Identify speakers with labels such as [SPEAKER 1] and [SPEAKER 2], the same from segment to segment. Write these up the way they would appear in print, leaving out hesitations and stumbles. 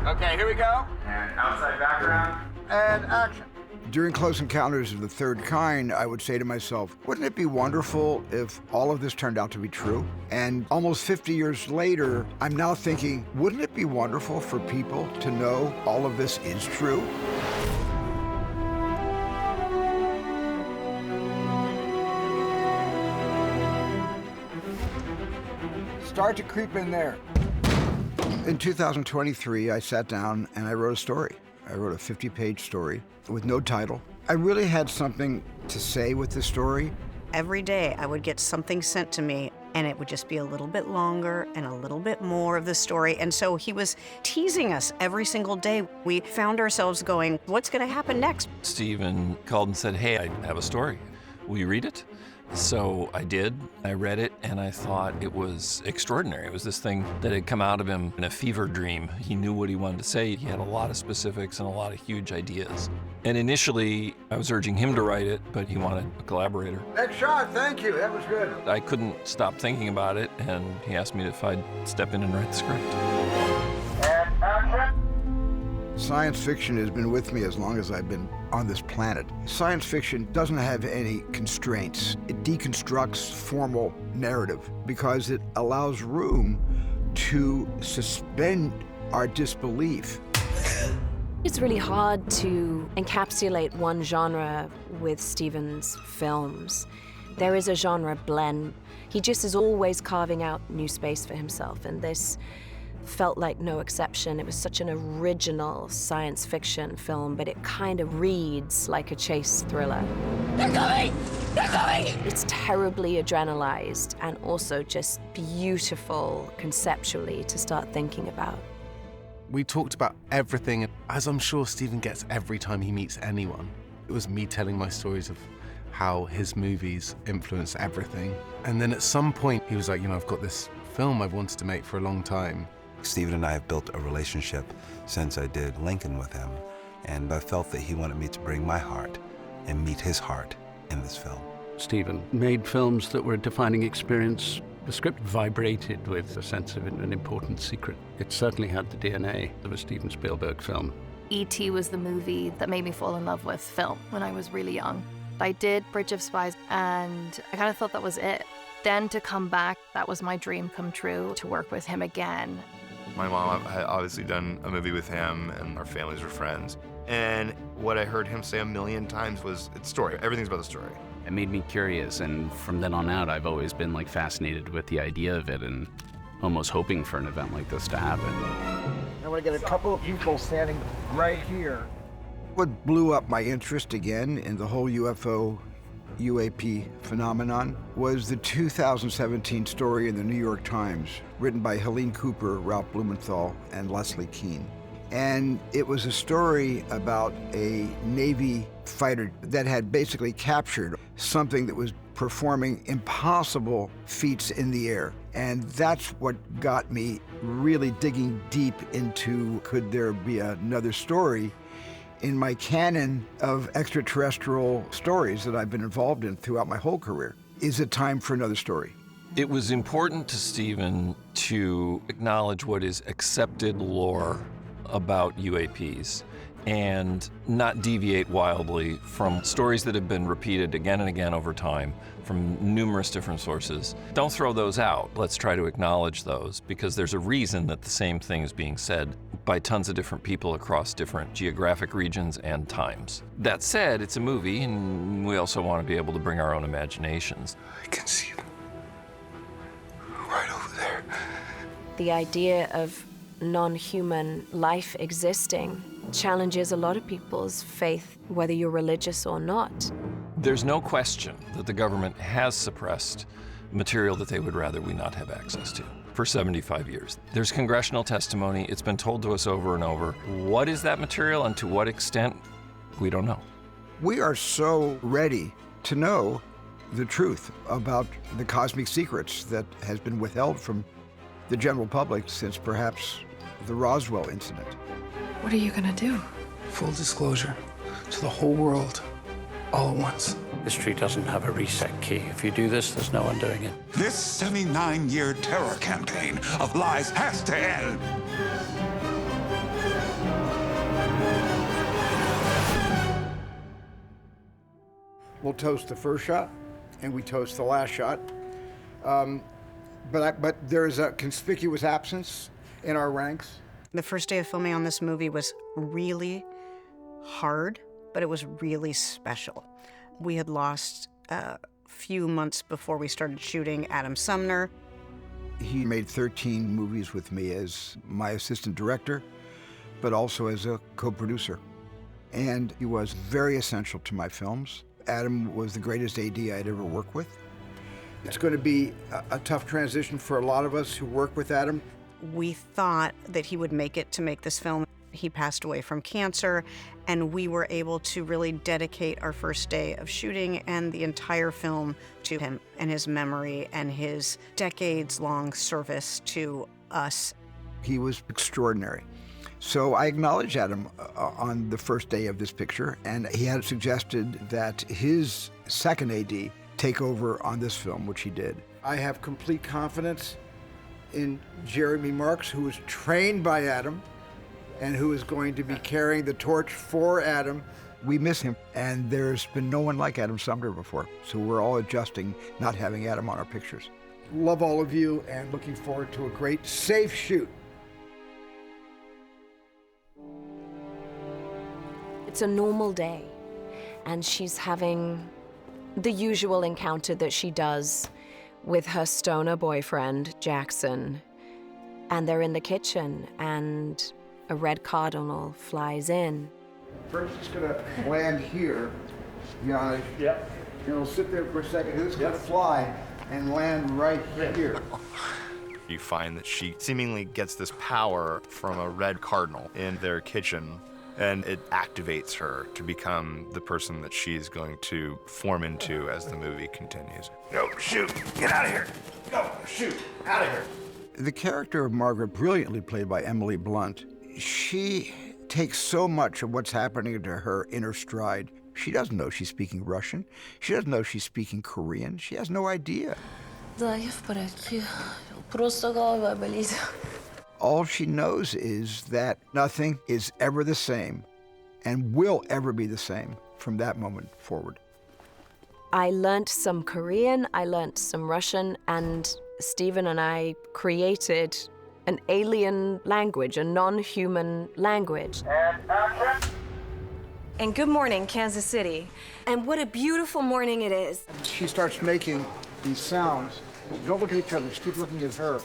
[SPEAKER 1] Okay, here we go. And outside background. And action.
[SPEAKER 2] During Close Encounters of the Third Kind, I would say to myself, wouldn't it be wonderful if all of this turned out to be true? And almost 50 years later, I'm now thinking, wouldn't it be wonderful for people to know all of this is true? Start to creep in there. In 2023, I sat down and I wrote a story. I wrote a 50-page story with no title. I really had something to say with the story.
[SPEAKER 3] Every day I would get something sent to me and it would just be a little bit longer and a little bit more of the story. And so he was teasing us every single day. We found ourselves going, what's gonna happen next?
[SPEAKER 4] Stephen called and said, hey, I have a story. Will you read it? So I did. I read it, and I thought it was extraordinary. It was this thing that had come out of him in a fever dream. He knew what he wanted to say. He had a lot of specifics and a lot of huge ideas. And initially, I was urging him to write it, but he wanted a collaborator.
[SPEAKER 2] Next shot, thank you, that was good.
[SPEAKER 4] I couldn't stop thinking about it, and he asked me if I'd step in and write the script.
[SPEAKER 1] And action.
[SPEAKER 2] Science fiction has been with me as long as I've been on this planet. Science fiction doesn't have any constraints. It deconstructs formal narrative because it allows room to suspend our disbelief.
[SPEAKER 5] It's really hard to encapsulate one genre with Stephen's films. There is a genre blend. He just is always carving out new space for himself, and this felt like no exception. It was such an original science fiction film, but it kind of reads like a chase thriller. They're coming! They're coming! It's terribly adrenalized and also just beautiful conceptually to start thinking about.
[SPEAKER 6] We talked about everything, as I'm sure Stephen gets every time he meets anyone. It was me telling my stories of how his movies influence everything. And then at some point, he was like, you know, I've got this film I've wanted to make for a long time.
[SPEAKER 7] Stephen and I have built a relationship since I did Lincoln with him, and I felt that he wanted me to bring my heart and meet his heart in this film.
[SPEAKER 8] Stephen made films that were a defining experience. The script vibrated with a sense of an important secret. It certainly had the DNA of a Steven Spielberg film.
[SPEAKER 9] E.T. was the movie that made me fall in love with film when I was really young. I did Bridge of Spies, and I kind of thought that was it. Then to come back, that was my dream come true, to work with him again.
[SPEAKER 10] My mom had obviously done a movie with him, and our families were friends. And what I heard him say a million times was, it's story. Everything's about the story.
[SPEAKER 11] It made me curious, and from then on out, I've always been fascinated with the idea of it and almost hoping for an event like this to happen.
[SPEAKER 1] I want to get a couple of people standing right here.
[SPEAKER 2] What blew up my interest again in the whole UAP phenomenon was the 2017 story in the New York Times, written by Helene Cooper, Ralph Blumenthal, and Leslie Kean. And it was a story about a Navy fighter that had basically captured something that was performing impossible feats in the air. And that's what got me really digging deep into, could there be another story in my canon of extraterrestrial stories that I've been involved in throughout my whole career? Is it time for another story?
[SPEAKER 4] It was important to Stephen to acknowledge what is accepted lore about UAPs and not deviate wildly from stories that have been repeated again and again over time from numerous different sources. Don't throw those out. Let's try to acknowledge those, because there's a reason that the same thing is being said by tons of different people across different geographic regions and times. That said, it's a movie, and we also want to be able to bring our own imaginations.
[SPEAKER 7] I can see them right over there.
[SPEAKER 5] The idea of non-human life existing challenges a lot of people's faith, whether you're religious or not.
[SPEAKER 4] There's no question that the government has suppressed material that they would rather we not have access to for 75 years. There's congressional testimony. It's been told to us over and over. What is that material and to what extent? We don't know.
[SPEAKER 2] We are so ready to know the truth about the cosmic secrets that has been withheld from the general public since perhaps the Roswell incident.
[SPEAKER 12] What are you gonna do?
[SPEAKER 13] Full disclosure to the whole world, all at once.
[SPEAKER 14] History doesn't have a reset key. If you do this, there's no undoing it.
[SPEAKER 15] This 79-year terror campaign of lies has to end.
[SPEAKER 2] will toast the first shot, and we toast the last shot. But there is a conspicuous absence in our ranks.
[SPEAKER 3] The first day of filming on this movie was really hard, but it was really special. We had lost a few months before we started shooting Adam Sumner.
[SPEAKER 2] He made 13 movies with me as my assistant director, but also as a co-producer. And he was very essential to my films. Adam was the greatest AD I'd ever worked with. It's going to be a tough transition for a lot of us who work with Adam.
[SPEAKER 3] We thought that he would make it to make this film. He passed away from cancer, and we were able to really dedicate our first day of shooting and the entire film to him and his memory and his decades-long service to us.
[SPEAKER 2] He was extraordinary. So I acknowledged Adam on the first day of this picture, and he had suggested that his second AD take over on this film, which he did. I have complete confidence in Jeremy Marks, who was trained by Adam and who is going to be carrying the torch for Adam. We miss him, and there's been no one like Adam Sumner before, so we're all adjusting not having Adam on our pictures. Love all of you, and looking forward to a great, safe shoot.
[SPEAKER 5] It's a normal day, and she's having the usual encounter that she does with her stoner boyfriend, Jackson. And they're in the kitchen, and a red cardinal flies in.
[SPEAKER 2] First, it's going to land here, Janish. Yep. And it'll sit there for a second. It's going to fly and land right here.
[SPEAKER 10] You find that she seemingly gets this power from a red cardinal in their kitchen, and it activates her to become the person that she's going to form into as the movie continues.
[SPEAKER 1] Go, shoot, get out of here. Go, shoot, out of here.
[SPEAKER 2] The character of Margaret, brilliantly played by Emily Blunt, she takes so much of what's happening to her in her stride. She doesn't know she's speaking Russian. She doesn't know she's speaking Korean. She has no idea. All she knows is that nothing is ever the same and will ever be the same from that moment forward.
[SPEAKER 5] I learned some Korean, I learned some Russian, and Stephen and I created an alien language, a non-human language.
[SPEAKER 15] And good morning, Kansas City. And what a beautiful morning it is.
[SPEAKER 2] She starts making these sounds. Don't look at each other, just keep looking at her.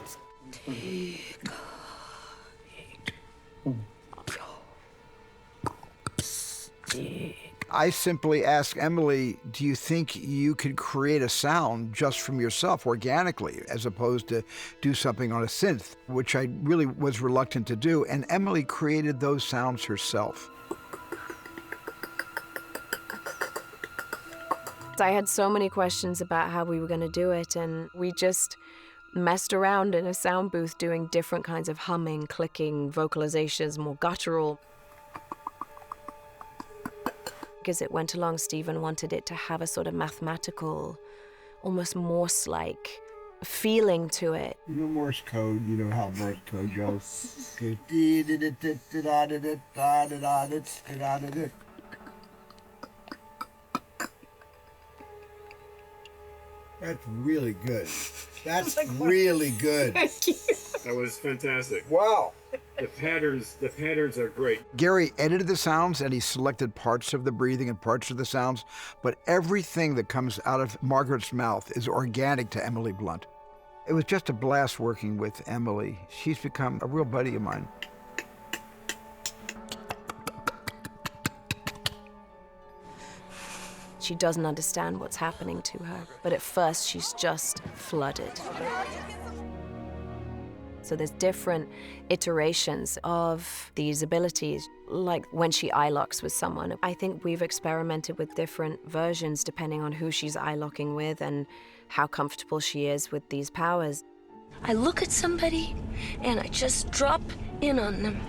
[SPEAKER 2] I simply asked Emily, do you think you could create a sound just from yourself organically, as opposed to do something on a synth, which I really was reluctant to do, and Emily created those sounds herself.
[SPEAKER 5] I had so many questions about how we were going to do it, and we just messed around in a sound booth doing different kinds of humming, clicking, vocalizations, more guttural. As it went along, Stephen wanted it to have a sort of mathematical, almost Morse-like feeling to it.
[SPEAKER 2] You know Morse code, you know how Morse code goes. That's really good. That's really good.
[SPEAKER 16] Thank you. That was fantastic.
[SPEAKER 2] Wow.
[SPEAKER 16] The patterns are great.
[SPEAKER 2] Gary edited the sounds, and he selected parts of the breathing and parts of the sounds, but everything that comes out of Margaret's mouth is organic to Emily Blunt. It was just a blast working with Emily. She's become a real buddy of mine.
[SPEAKER 5] She doesn't understand what's happening to her, but at first she's just flooded. So there's different iterations of these abilities, like when she eye locks with someone. I think we've experimented with different versions depending on who she's eye locking with and how comfortable she is with these powers.
[SPEAKER 17] I look at somebody and I just drop in on them.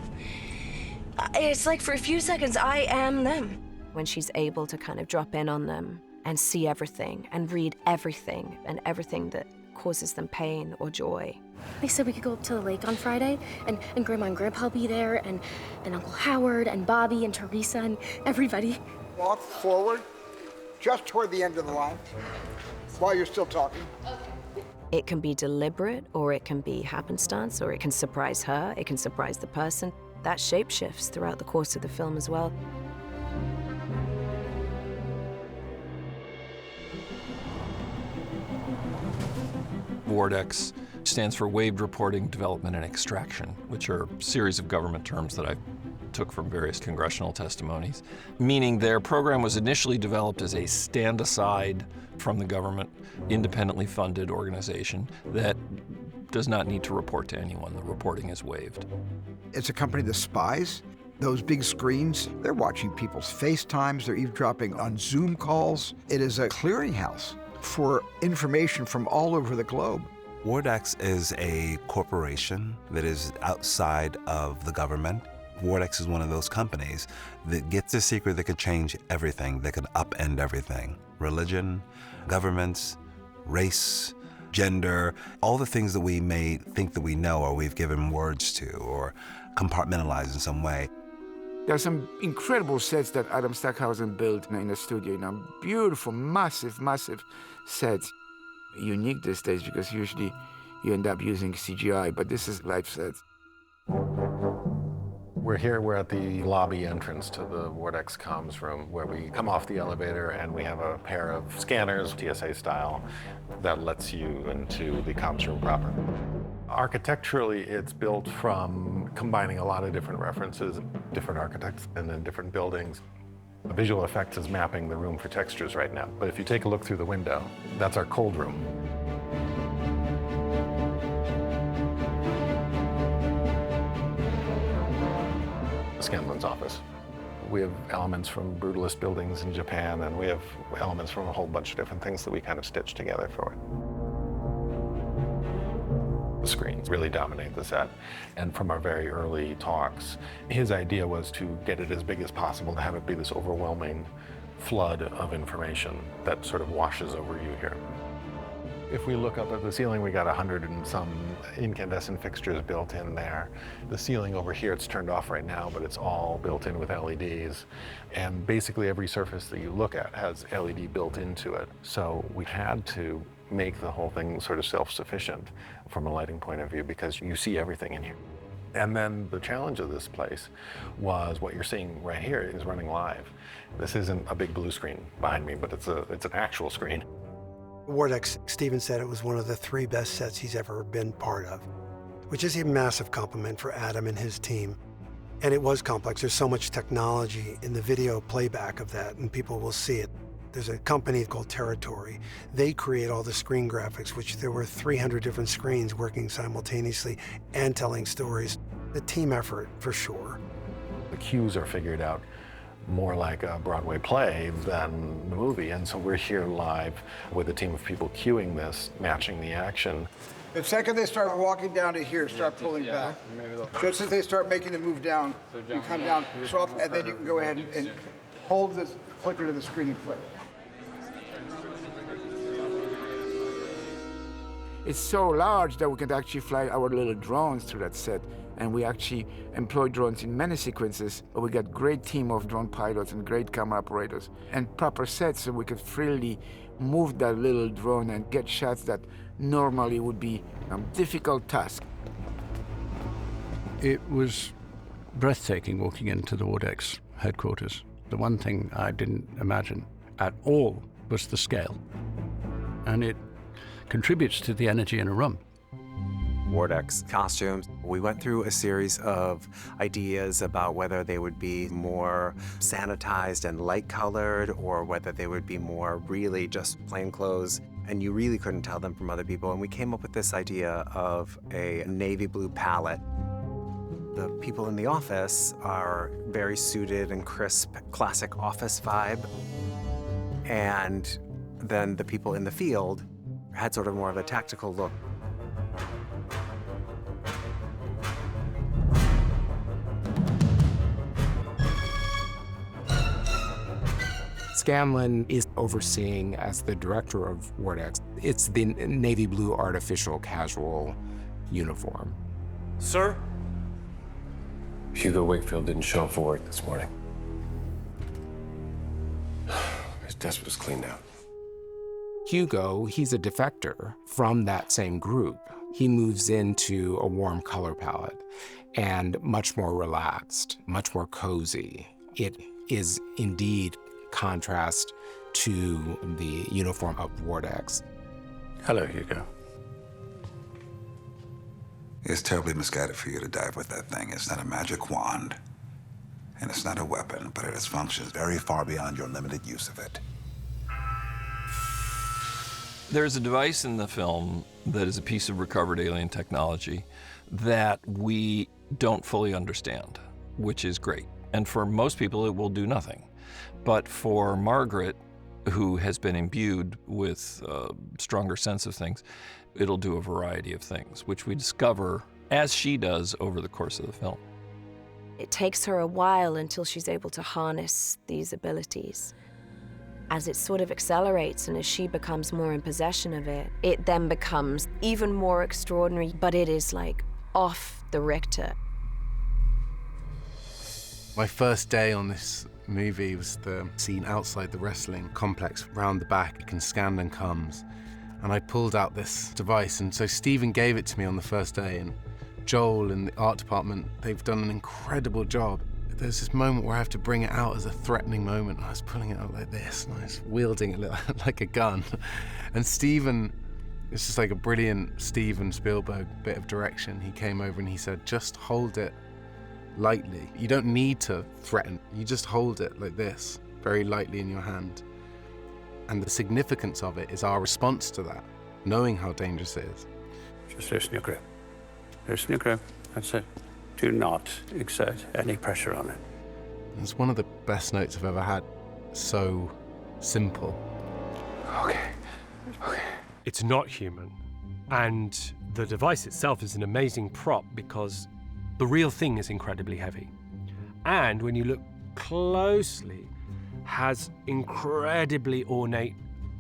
[SPEAKER 17] It's like for a few seconds, I am them.
[SPEAKER 5] When she's able to kind of drop in on them and see everything and read everything and everything that causes them pain or joy.
[SPEAKER 18] They said we could go up to the lake on Friday, and Grandma and Grandpa will be there, and Uncle Howard and Bobby and Teresa and everybody.
[SPEAKER 2] Walk forward just toward the end of the line, while you're still talking.
[SPEAKER 5] It can be deliberate, or it can be happenstance, or it can surprise her, it can surprise the person. That shape shifts throughout the course of the film as well.
[SPEAKER 4] WARDEX stands for Waived Reporting, Development, and Extraction, which are a series of government terms that I took from various congressional testimonies, meaning their program was initially developed as a stand-aside from the government, independently funded organization that does not need to report to anyone. The reporting is waived.
[SPEAKER 2] It's a company that spies. Those big screens, they're watching people's FaceTimes, they're eavesdropping on Zoom calls. It is a clearinghouse for information from all over the globe.
[SPEAKER 7] WARDEX is a corporation that is outside of the government. WARDEX is one of those companies that gets a secret that could change everything, that could upend everything. Religion, governments, race, gender, all the things that we may think that we know or we've given words to or compartmentalized in some way.
[SPEAKER 19] There are some incredible sets that Adam Stackhausen built in the studio, beautiful, massive sets. Unique these days because usually you end up using CGI, but this is live sets.
[SPEAKER 20] We're at the lobby entrance to the WARDEX comms room where we come off the elevator and we have a pair of scanners, TSA style, that lets you into the comms room proper. Architecturally, it's built from combining a lot of different references, different architects and then different buildings. The visual effects is mapping the room for textures right now. But if you take a look through the window, that's our cold room. Scanlan's office. We have elements from brutalist buildings in Japan, and we have elements from a whole bunch of different things that we kind of stitched together for it. The screens really dominate the set. And from our very early talks, his idea was to get it as big as possible, to have it be this overwhelming flood of information that sort of washes over you here. If we look up at the ceiling, we got 100 and some incandescent fixtures built in there. The ceiling over here, it's turned off right now, but it's all built in with LEDs. And basically every surface that you look at has LED built into it. So we had to make the whole thing sort of self-sufficient from a lighting point of view because you see everything in here. And then the challenge of this place was what you're seeing right here is running live. This isn't a big blue screen behind me, but it's an actual screen.
[SPEAKER 21] WARDEX, Steven said it was one of the 3 best sets he's ever been part of, which is a massive compliment for Adam and his team. And it was complex. There's so much technology in the video playback of that, and people will see it. There's a company called Territory. They create all the screen graphics, which there were 300 different screens working simultaneously and telling stories. A team effort, for sure.
[SPEAKER 20] The cues are figured out more like a Broadway play than the movie, and so we're here live with a team of people cueing this, matching the action.
[SPEAKER 2] The second they start walking down to here, start pulling back. Just as they start making the move down, you come down, so up, and then you can go ahead and hold this clicker to the screen and flip.
[SPEAKER 19] It's so large that we can actually fly our little drones through that set. And we actually employ drones in many sequences. We got great team of drone pilots and great camera operators and proper sets so we could freely move that little drone and get shots that normally would be a difficult task.
[SPEAKER 8] It was breathtaking walking into the WARDEX headquarters. The one thing I didn't imagine at all was the scale. And it contributes to the energy in a room.
[SPEAKER 22] WARDEX costumes. We went through a series of ideas about whether they would be more sanitized and light-colored or whether they would be more really just plain clothes, and you really couldn't tell them from other people. And we came up with this idea of a navy blue palette. The people in the office are very suited and crisp, classic office vibe. And then the people in the field had sort of more of a tactical look.
[SPEAKER 23] Scanlan is overseeing as the director of WARDEX. It's the navy blue artificial casual uniform.
[SPEAKER 24] Sir? Hugo Wakefield didn't show up for work this morning. His
[SPEAKER 14] desk was cleaned out. Hugo, he's a defector from that same group. He moves into a warm color palette and much more relaxed, much more cozy. It is indeed contrast to the uniform of Vortex. Hello, Hugo.
[SPEAKER 6] It's terribly misguided for you to dive with that thing. It's not a magic wand, and it's not a weapon, but it has functions very far beyond your limited use of it.
[SPEAKER 4] There's a device in the film that is a piece of recovered alien technology that we don't fully understand, which is great. And for most people, it will do nothing. But for Margaret, who has been imbued with a stronger sense of things, it'll do a variety of things, which we discover as she does over the course of the film.
[SPEAKER 5] It takes her a while until she's able to harness these abilities. As it sort of accelerates and as she becomes more in possession of it, it then becomes even more extraordinary, but it is like off the Richter.
[SPEAKER 9] My first day on this movie was the scene outside the wrestling complex. Round the back, Scanlan comes, and I pulled out this device, and so Stephen gave it to me on the first day, and Joel in the art department, they've done an incredible job. There's this moment where I have to bring it out as a threatening moment. I was pulling it out like this, and I was wielding it like a gun. And Stephen, it's just like a brilliant Steven Spielberg bit of direction. He came over and he said, just hold it lightly. You don't need to threaten. You just hold it like this, very lightly in your hand. And the significance of it is our response to that, knowing how dangerous it is.
[SPEAKER 14] Just loosen your grip. Loosen your grip. That's it. Do not exert any pressure on it.
[SPEAKER 9] It's one of the best notes I've ever had. So simple.
[SPEAKER 11] Okay. It's not human. And the device itself is an amazing prop because the real thing is incredibly heavy. And when you look closely, has incredibly ornate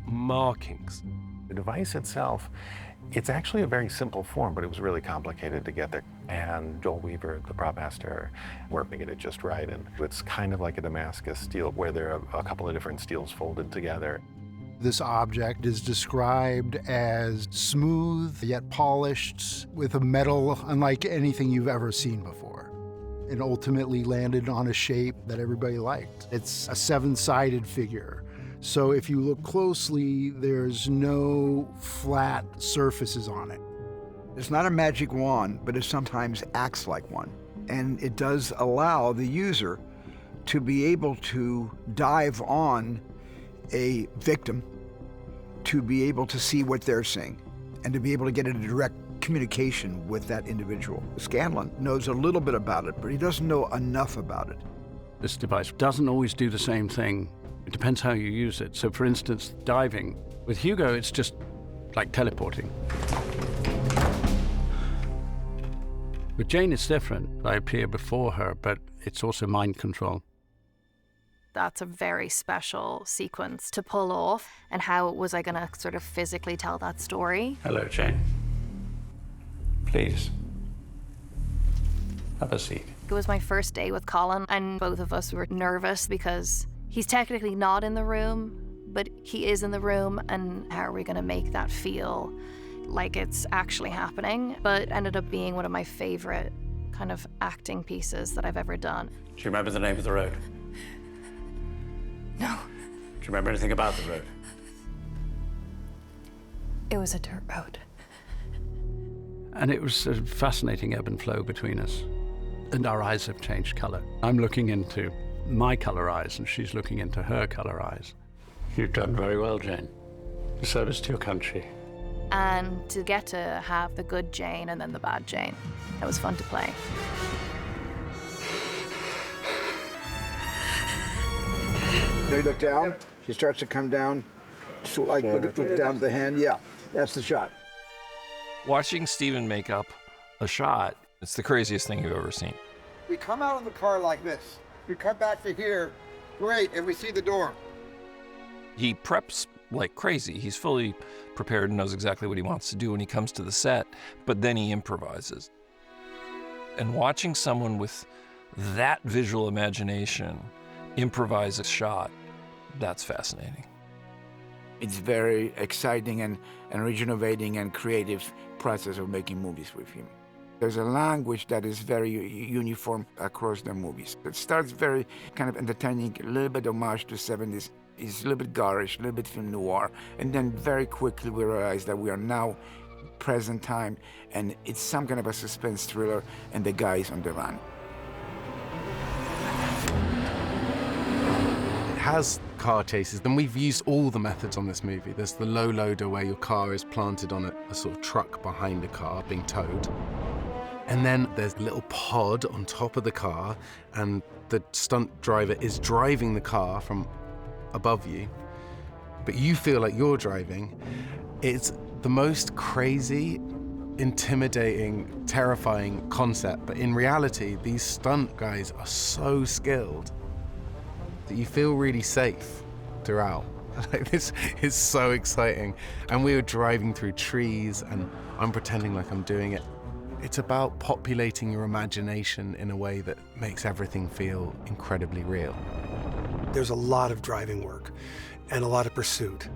[SPEAKER 11] markings.
[SPEAKER 20] The device itself, it's actually a very simple form, but it was really complicated to get there. And Joel Weaver, the prop master, we're making it just right. And it's kind of like a Damascus steel where there are a couple of different steels folded together.
[SPEAKER 24] This object is described as smooth yet polished with a metal unlike anything you've ever seen before, and ultimately landed on a shape that everybody liked. It's a seven-sided figure. So if you look closely, there's no flat surfaces on it.
[SPEAKER 2] It's not a magic wand, but it sometimes acts like one. And it does allow the user to be able to dive on a victim, to be able to see what they're seeing, and to be able to get into direct communication with that individual. Scanlan knows a little bit about it, but he doesn't know enough about it.
[SPEAKER 8] This device doesn't always do the same thing. It depends how you use it. So for instance, diving. With Hugo, it's just like teleporting. With Jane, it's different. I appear before her, but it's also mind control.
[SPEAKER 25] That's a very special sequence to pull off. And how was I going to sort of physically tell that story?
[SPEAKER 14] Hello, Jane. Please, have a seat.
[SPEAKER 25] It was my first day with Colin, and both of us were nervous because he's technically not in the room, but he is in the room, and how are we going to make that feel like it's actually happening? But it ended up being one of my favorite kind of acting pieces that I've ever done.
[SPEAKER 14] Do you remember the name of the road?
[SPEAKER 25] No.
[SPEAKER 14] Do you remember anything about the road?
[SPEAKER 25] It was a dirt road.
[SPEAKER 8] And it was a fascinating ebb and flow between us. And our eyes have changed color. I'm looking into my color eyes, and she's looking into her color eyes.
[SPEAKER 14] You've done very well, Jane. Your service to your country.
[SPEAKER 25] And to get to have the good Jane and then the bad Jane, that was fun to play.
[SPEAKER 2] They look down, she starts to come down, so like look down the hand, yeah, that's the shot.
[SPEAKER 4] Watching Steven make up a shot, it's the craziest thing you've ever seen.
[SPEAKER 1] We come out of the car like this. We come back to here, great, and we see the door.
[SPEAKER 4] He preps like crazy. He's fully prepared and knows exactly what he wants to do when he comes to the set, but then he improvises. And watching someone with that visual imagination improvise a shot, that's fascinating.
[SPEAKER 19] It's very exciting and rejuvenating and creative process of making movies with him. There's a language that is very uniform across the movies. It starts very kind of entertaining, a little bit homage to 70s. It's a little bit garish, a little bit film noir, and then very quickly we realize that we are now present time, and it's some kind of a suspense thriller, and the guy is on the run.
[SPEAKER 9] It has car chases, and we've used all the methods on this movie. There's the low loader where your car is planted on a sort of truck behind a car being towed. And then there's a little pod on top of the car, and the stunt driver is driving the car from above you, but you feel like you're driving. It's the most crazy, intimidating, terrifying concept, but in reality, these stunt guys are so skilled that you feel really safe throughout. Like, this is so exciting. And we were driving through trees, and I'm pretending like I'm doing it. It's about populating your imagination in a way that makes everything feel incredibly real.
[SPEAKER 21] There's a lot of driving work and a lot of pursuit.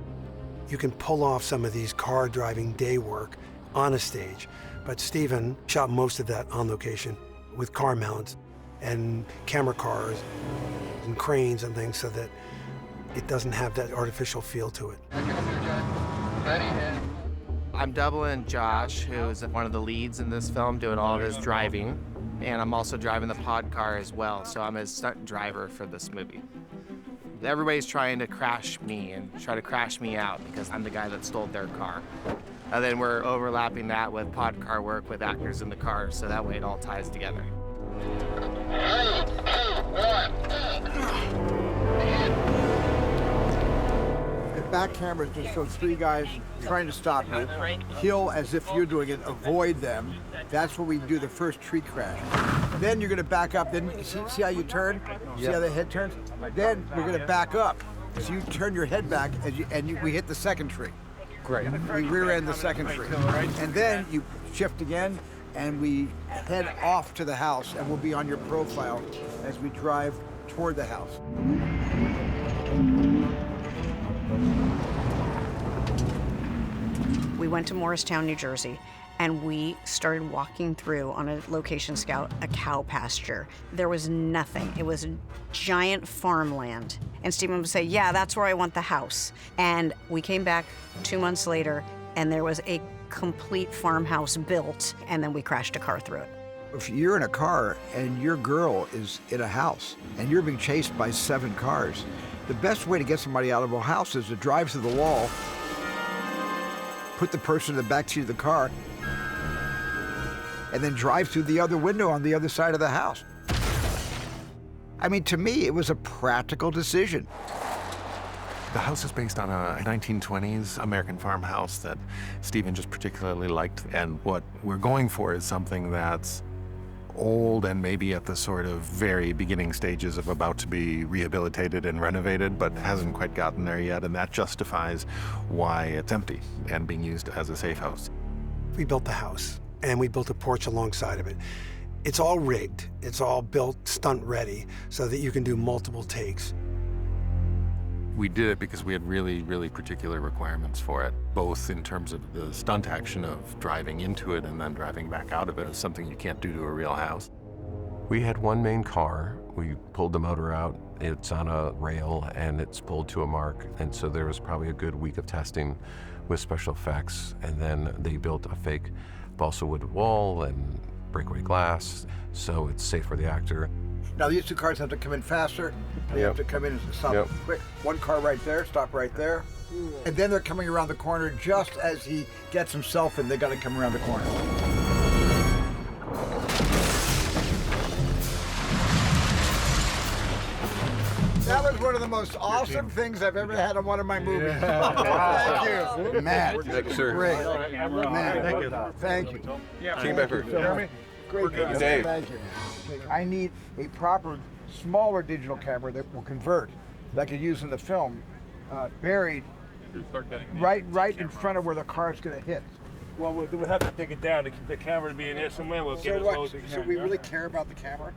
[SPEAKER 21] You can pull off some of these car driving day work on a stage, but Steven shot most of that on location with car mounts and camera cars and cranes and things so that it doesn't have that artificial feel to it.
[SPEAKER 3] I'm doubling Josh, who's one of the leads in this film, doing all of his driving. And I'm also driving the pod car as well, so I'm his stunt driver for this movie. Everybody's trying to crash me and try to crash me out because I'm the guy that stole their car. And then we're overlapping that with pod car work with actors in the car, so that way it all ties together.
[SPEAKER 1] The back camera just shows three guys trying to stop you. Kill as if you're doing it, avoid them. That's where we do the first tree crash. Then you're gonna back up, then see how you turn? See how the head turns? Then we're gonna back up. So you turn your head back we hit the second tree.
[SPEAKER 3] Great.
[SPEAKER 1] We rear end the second tree. And then you shift again and we head off to the house and we'll be on your profile as we drive toward the house.
[SPEAKER 10] We went to Morristown, New Jersey, and we started walking through on a location scout, a cow pasture. There was nothing. It was a giant farmland. And Stephen would say, yeah, that's where I want the house. And we came back 2 months later, and there was a complete farmhouse built, and then we crashed a car through it.
[SPEAKER 2] If you're in a car and your girl is in a house and you're being chased by 7 cars, the best way to get somebody out of a house is to drive through the wall, put the person in the back seat of the car, and then drive through the other window on the other side of the house. I mean, to me, it was a practical decision.
[SPEAKER 20] The house is based on a 1920s American farmhouse that Stephen just particularly liked. And what we're going for is something that's old and maybe at the sort of very beginning stages of about to be rehabilitated and renovated, but hasn't quite gotten there yet. And that justifies why it's empty and being used as a safe house.
[SPEAKER 21] We built the house, and we built a porch alongside of it. It's all rigged. It's all built stunt ready so that you can do multiple takes.
[SPEAKER 20] We did it because we had really, really particular requirements for it, both in terms of the stunt action of driving into it and then driving back out of it as something you can't do to a real house.
[SPEAKER 12] We had one main car. We pulled the motor out. It's on a rail and it's pulled to a mark. And so there was probably a good week of testing with special effects. And then they built a fake balsa wood wall and breakaway glass, so it's safe for the actor.
[SPEAKER 1] Now these 2 cars have to come in faster. They have to come in and stop quick. 1 car right there, stop right there. And then they're coming around the corner just as he gets himself in. They got to come around the corner. That was one of the most awesome things I've ever had on one of my movies. Thank you. Matt.
[SPEAKER 12] Thank you, sir.
[SPEAKER 1] Great. Man, thank you.
[SPEAKER 12] Team effort.
[SPEAKER 1] Jeremy? Great.
[SPEAKER 12] Dave.
[SPEAKER 1] Thank you. I need a proper, smaller digital camera that will convert, that I could use in the film, buried right in front of where the car's going to hit.
[SPEAKER 16] Well, we'll have to take it down. The camera will be in there somewhere. We'll get it closing.
[SPEAKER 1] So we really care about the camera?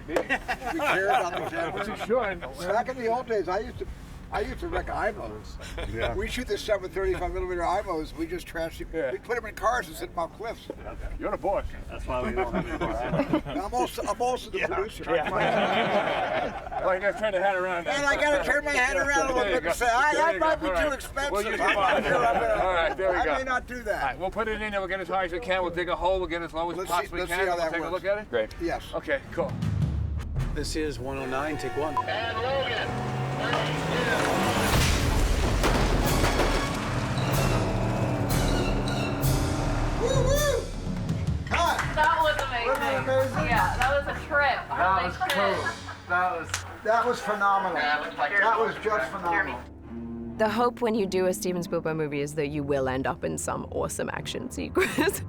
[SPEAKER 1] We care about the camera?
[SPEAKER 16] Sure.
[SPEAKER 1] Back in the old days, I I used to wreck IMOs.
[SPEAKER 16] Yeah.
[SPEAKER 1] We shoot the 735mm IMOs. We just trash it. We put them in cars and sit them off cliffs.
[SPEAKER 16] You're the boss. That's why we don't have any
[SPEAKER 1] I'm also the producer.
[SPEAKER 16] Well, you gotta turn the hat around.
[SPEAKER 1] And I gotta turn my head around a little bit and say, that might be too expensive.
[SPEAKER 16] We'll use
[SPEAKER 1] I'm not sure I'm gonna,
[SPEAKER 16] all right, there we go.
[SPEAKER 1] I may not do that.
[SPEAKER 16] All right, we'll put it in there. We'll get as high as we can. We'll dig a hole. We'll get as low as we possibly
[SPEAKER 1] let's
[SPEAKER 16] can.
[SPEAKER 1] see how
[SPEAKER 16] We'll
[SPEAKER 1] that
[SPEAKER 16] take
[SPEAKER 1] works.
[SPEAKER 16] a look at it. Great.
[SPEAKER 1] Yes.
[SPEAKER 16] Okay, cool.
[SPEAKER 7] This is 109, take one.
[SPEAKER 16] And Logan, 32.
[SPEAKER 25] That was amazing. Yeah, that was a trip.
[SPEAKER 1] That was phenomenal. That was just phenomenal.
[SPEAKER 5] The hope when you do a Steven Spielberg movie is that you will end up in some awesome action sequence.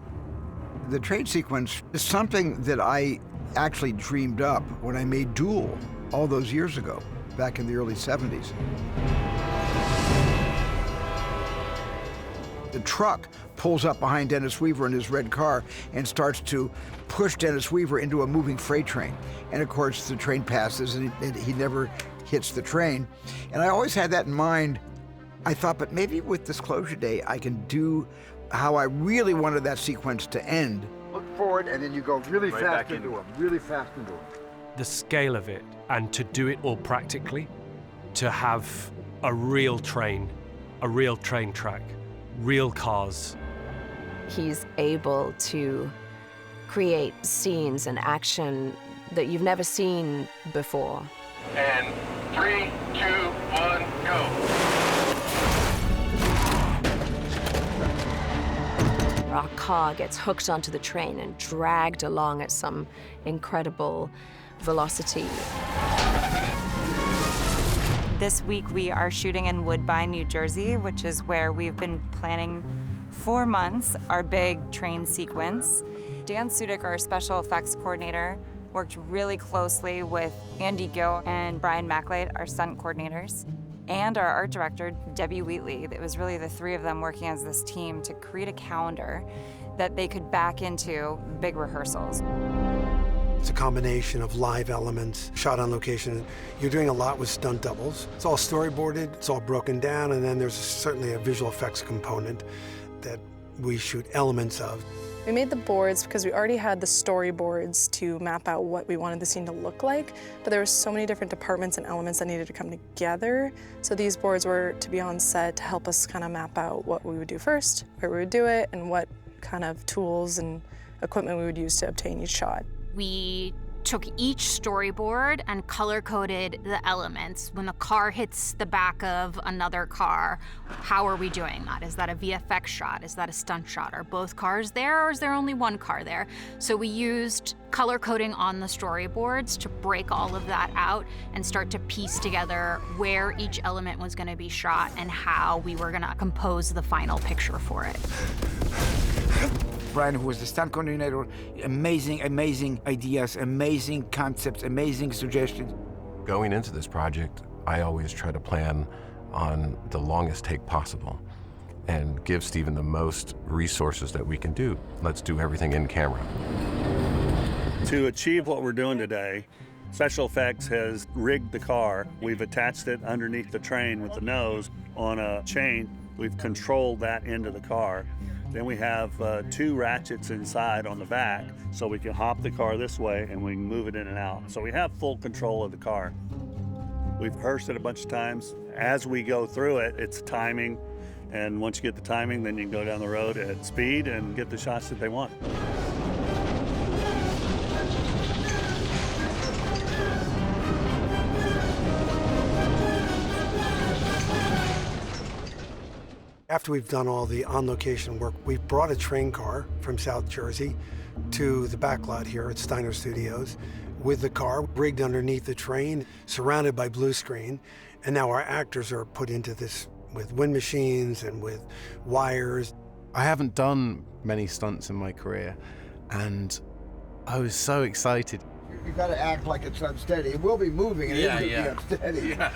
[SPEAKER 2] The train sequence is something that I actually dreamed up when I made Duel all those years ago, back in the early 70s. The truck pulls up behind Dennis Weaver in his red car and starts to push Dennis Weaver into a moving freight train. And of course, the train passes and he never hits the train. And I always had that in mind. I thought, but maybe with Disclosure Day, I can do how I really wanted that sequence to end.
[SPEAKER 1] Look forward, and then you go really fast into them. Really fast into them.
[SPEAKER 11] The scale of it, and to do it all practically, to have a real train track, real cars.
[SPEAKER 5] He's able to create scenes and action that you've never seen before.
[SPEAKER 16] And 3, 2, 1, go.
[SPEAKER 5] Our car gets hooked onto the train and dragged along at some incredible velocity.
[SPEAKER 13] This week we are shooting in Woodbine, New Jersey, which is where we've been planning 4 months our big train sequence. Dan Sudik, our special effects coordinator, worked really closely with Andy Gill and Brian McLeod, our stunt coordinators, and our art director, Debbie Wheatley. It was really the three of them working as this team to create a calendar that they could back into big rehearsals.
[SPEAKER 21] It's a combination of live elements, shot on location. You're doing a lot with stunt doubles. It's all storyboarded, it's all broken down, and then there's certainly a visual effects component that we shoot elements of.
[SPEAKER 15] We made the boards because we already had the storyboards to map out what we wanted the scene to look like, but there were so many different departments and elements that needed to come together. So these boards were to be on set to help us kind of map out what we would do first, where we would do it, and what kind of tools and equipment we would use to obtain each shot.
[SPEAKER 17] We took each storyboard and color-coded the elements. When the car hits the back of another car, how are we doing that? Is that a VFX shot? Is that a stunt shot? Are both cars there, or is there only one car there? So we used color coding on the storyboards to break all of that out and start to piece together where each element was gonna be shot and how we were gonna compose the final picture for it.
[SPEAKER 19] Brian, who was the stunt coordinator, amazing ideas, amazing concepts, amazing suggestions.
[SPEAKER 12] Going into this project, I always try to plan on the longest take possible and give Steven the most resources that we can do. Let's do everything in camera.
[SPEAKER 18] To achieve what we're doing today, Special Effects has rigged the car. We've attached it underneath the train with the nose on a chain. We've controlled that into the car. Then we have 2 ratchets inside on the back, so we can hop the car this way and we can move it in and out. So we have full control of the car. We've rehearsed it a bunch of times. As we go through it, it's timing. And once you get the timing, then you can go down the road at speed and get the shots that they want.
[SPEAKER 21] After we've done all the on-location work, we've brought a train car from South Jersey to the backlot here at Steiner Studios with the car rigged underneath the train, surrounded by blue screen. And now our actors are put into this with wind machines and with wires.
[SPEAKER 9] I haven't done many stunts in my career, and I was so excited.
[SPEAKER 1] You got to act like it's unsteady. It will be moving, and it is going to be unsteady.
[SPEAKER 9] Yeah.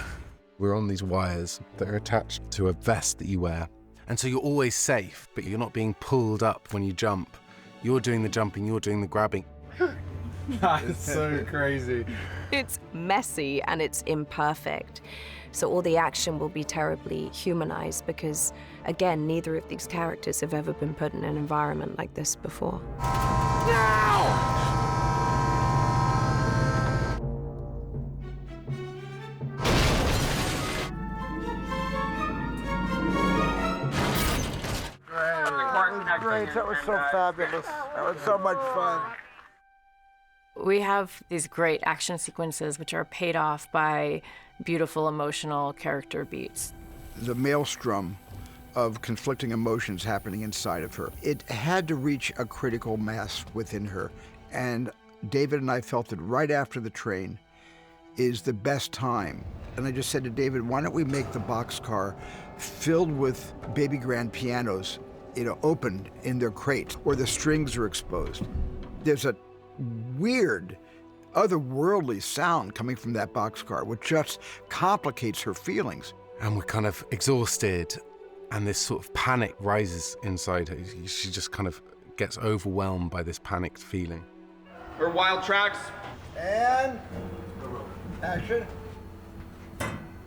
[SPEAKER 9] We're on these wires that are attached to a vest that you wear. And so you're always safe, but you're not being pulled up when you jump. You're doing the jumping, you're doing the grabbing.
[SPEAKER 2] It's so crazy.
[SPEAKER 5] It's messy and it's imperfect. So all the action will be terribly humanized because, again, neither of these characters have ever been put in an environment like this before.
[SPEAKER 1] Great, that was so fabulous. That was so much fun.
[SPEAKER 25] We have these great action sequences which are paid off by beautiful emotional character beats.
[SPEAKER 2] The maelstrom of conflicting emotions happening inside of her. It had to reach a critical mass within her. And David and I felt that right after the train is the best time. And I just said to David, why don't we make the boxcar filled with baby grand pianos, opened in their crate where the strings are exposed. There's a weird, otherworldly sound coming from that boxcar, which just complicates her feelings.
[SPEAKER 9] And we're kind of exhausted, and this sort of panic rises inside her. She just kind of gets overwhelmed by this panicked feeling.
[SPEAKER 6] We're Wild Tracks.
[SPEAKER 1] And action.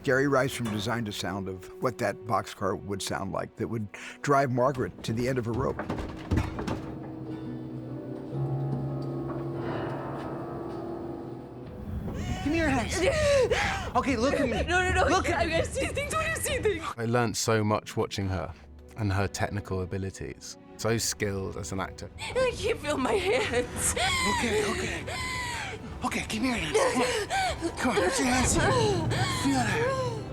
[SPEAKER 2] Gary Rice from Design to Sound of what that boxcar would sound like that would drive Margaret to the end of her rope.
[SPEAKER 6] Give me your hands. Okay, look at me.
[SPEAKER 8] No.
[SPEAKER 6] Look at
[SPEAKER 8] I'm gonna see things when you see things.
[SPEAKER 9] I learned so much watching her and her technical abilities. So skilled as an actor.
[SPEAKER 8] I can't feel my hands.
[SPEAKER 6] Okay, give me your hands. Come on, put your hands here. Feel it.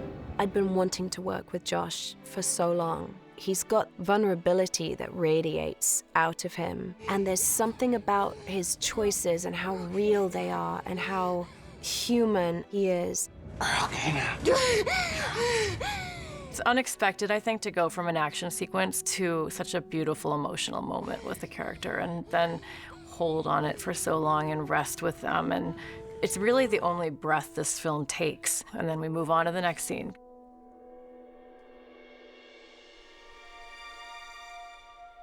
[SPEAKER 5] I'd been wanting to work with Josh for so long. He's got vulnerability that radiates out of him. And there's something about his choices and how real they are and how human he is.
[SPEAKER 6] Okay now.
[SPEAKER 25] It's unexpected, I think, to go from an action sequence to such a beautiful emotional moment with the character and then hold on it for so long and rest with them. And it's really the only breath this film takes. And then we move on to the next scene.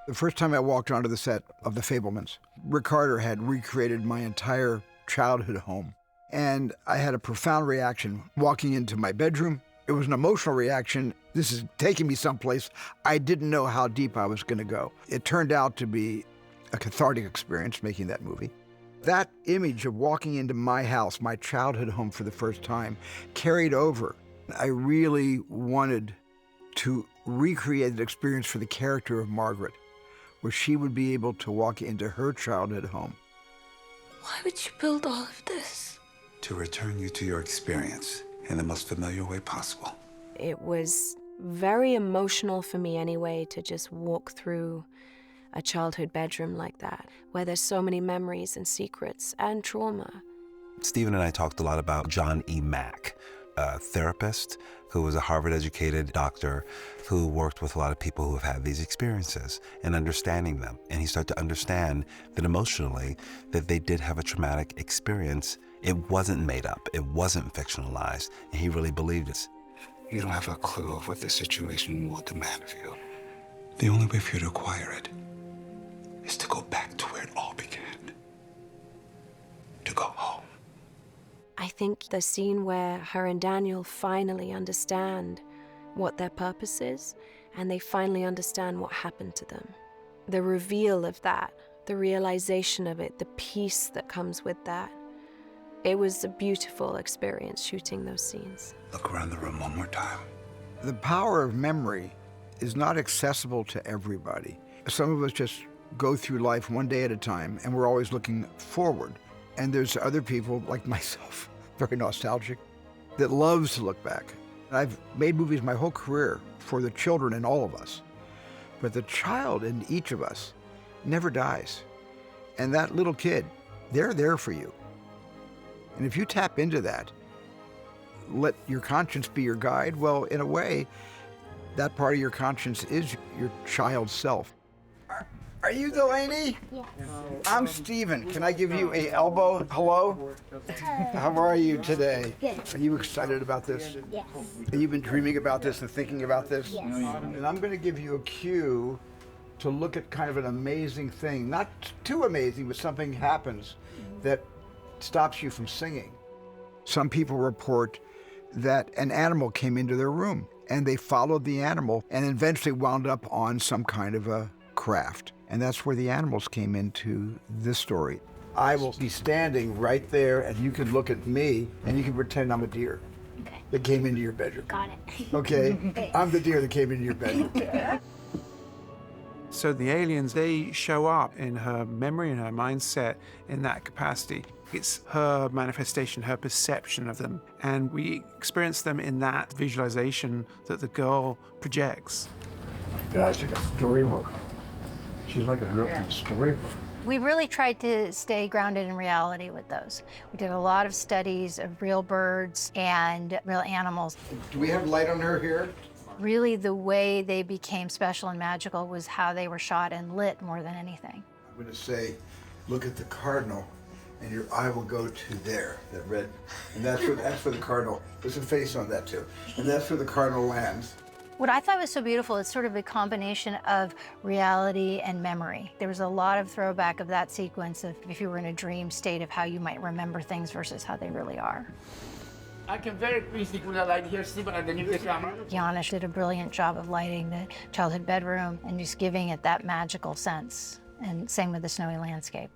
[SPEAKER 2] The first time I walked onto the set of The Fabelmans, Rick Carter had recreated my entire childhood home. And I had a profound reaction walking into my bedroom. It was an emotional reaction. This is taking me someplace I didn't know how deep I was going to go. It turned out to be a cathartic experience making that movie. That image of walking into my house, my childhood home for the first time, carried over. I really wanted to recreate that experience for the character of Margaret, where she would be able to walk into her childhood home.
[SPEAKER 8] Why would you build all of this?
[SPEAKER 22] To return you to your experience in the most familiar way possible.
[SPEAKER 5] It was very emotional for me anyway to just walk through a childhood bedroom like that, where there's so many memories and secrets and trauma.
[SPEAKER 22] Stephen and I talked a lot about John E. Mack, a therapist who was a Harvard-educated doctor who worked with a lot of people who have had these experiences and understanding them. And he started to understand that emotionally, that they did have a traumatic experience. It wasn't made up, it wasn't fictionalized, and he really believed it.
[SPEAKER 23] You don't have a clue of what the situation will demand of you. The only way for you to acquire it is to go back to where it all began. To go home.
[SPEAKER 5] I think the scene where her and Daniel finally understand what their purpose is, and they finally understand what happened to them. The reveal of that, the realization of it, the peace that comes with that. It was a beautiful experience shooting those scenes.
[SPEAKER 23] Look around the room one more time.
[SPEAKER 2] The power of memory is not accessible to everybody. Some of us just go through life one day at a time, and we're always looking forward. And there's other people, like myself, very nostalgic, that loves to look back. I've made movies my whole career for the children in all of us. But the child in each of us never dies. And that little kid, they're there for you. And if you tap into that, let your conscience be your guide, well, in a way, that part of your conscience is your child self. Are you Delaney?
[SPEAKER 24] Yes.
[SPEAKER 2] I'm Stephen. Can I give you a elbow? Hello? How are you today?
[SPEAKER 24] Good.
[SPEAKER 2] Are you excited about this?
[SPEAKER 24] Yes.
[SPEAKER 2] Have you been dreaming about this and thinking about this?
[SPEAKER 24] Yes.
[SPEAKER 2] And I'm going to give you a cue to look at kind of an amazing thing. Not too amazing, but something happens
[SPEAKER 1] that stops you from singing.
[SPEAKER 2] Some people report that an animal came into their room and they followed the animal and eventually wound up on some kind of a craft. And that's where the animals came into this story.
[SPEAKER 1] I will be standing right there and you can look at me and you can pretend I'm a deer that came into your bedroom.
[SPEAKER 3] Got it.
[SPEAKER 1] Okay? I'm the deer that came into your bedroom.
[SPEAKER 4] So the aliens, they show up in her memory and her mindset in that capacity. It's her manifestation, her perception of them. And we experience them in that visualization that the girl projects.
[SPEAKER 1] Gosh, like a storybook. She's like a girl from a storybook.
[SPEAKER 3] We really tried to stay grounded in reality with those. We did a lot of studies of real birds and real animals.
[SPEAKER 1] Do we have light on her here?
[SPEAKER 3] Really, the way they became special and magical was how they were shot and lit more than anything.
[SPEAKER 1] I'm going to say, look at the cardinal, and your eye will go to there, that red. And that's where the cardinal, there's a face on that too. And that's where the cardinal lands.
[SPEAKER 3] What I thought was so beautiful, it's sort of a combination of reality and memory. There was a lot of throwback of that sequence of if you were in a dream state of how you might remember things versus how they really are.
[SPEAKER 19] I can very easily put a light here, Stephen, and then you can come.
[SPEAKER 3] Janusz did a brilliant job of lighting the childhood bedroom and just giving it that magical sense. And same with the snowy landscape.